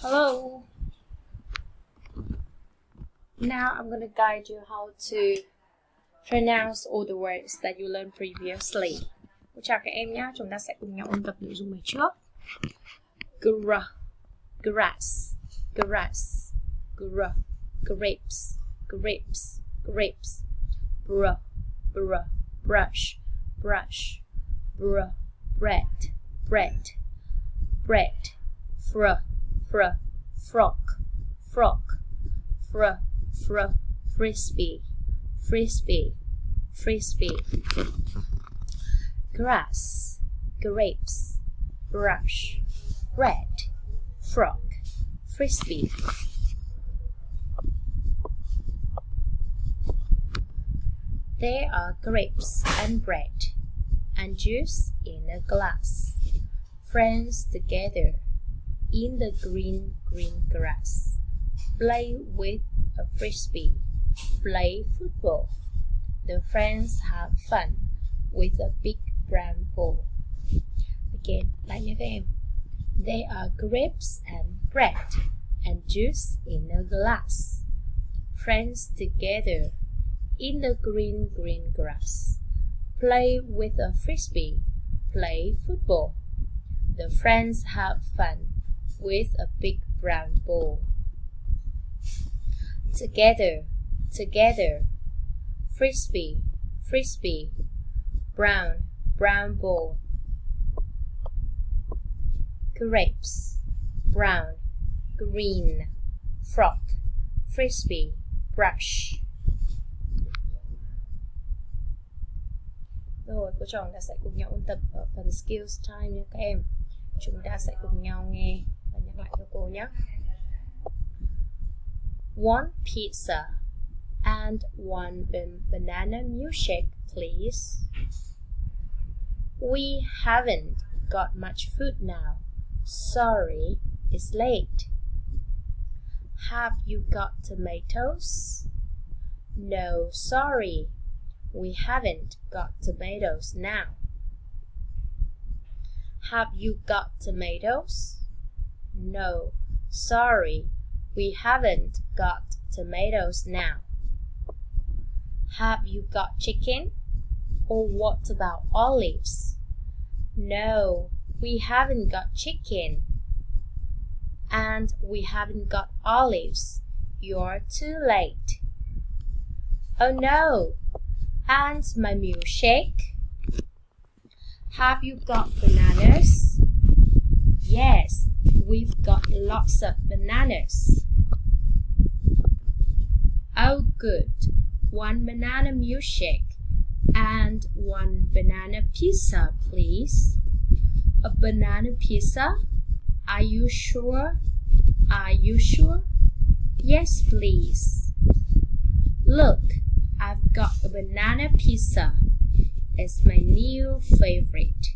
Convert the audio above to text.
Hello. Now I'm going to guide you how to pronounce all the words that you learned previously. Chào các em nhé, chúng ta sẽ cùng nhau ôn tập nội dung ngày trước. Grass, grass, grapes, grapes, grapes. Brush, bread, frog, frisbee, grass, grapes, brush, bread, frog, frisbee. There are grapes and bread and juice in a glass. Friends together in the green grass. Play with a frisbee. Play football. The friends have fun with a big brown ball. Again, lại nha các em. There are grapes and bread and juice in a glass. Friends together in the green grass. Play with a frisbee. Play football. The friends have fun with a big brown ball. Together, frisbee, brown ball. Grapes, brown, green, frog, frisbee, brush. Rồi, cô trò đã sẽ cùng nhau ôn tập ở phần skills time nha các em. Chúng ta sẽ cùng nhau nghe và nhắc lại cho cô nhé. One pizza and one banana milkshake, please. We haven't got much food now. Sorry, it's late. Have you got tomatoes? No, sorry. We haven't got tomatoes now. Have you got tomatoes? No, sorry. We haven't got tomatoes now. Have you got chicken? Or what about olives? No, we haven't got chicken. And we haven't got olives. You're too late. Oh no! And my milkshake? Have you got bananas? Yes, we've got lots of bananas. Oh good, one banana milkshake and one banana pizza, please. A banana pizza? Are you sure? Yes, please. Look, I've got a banana pizza. It's my new favorite.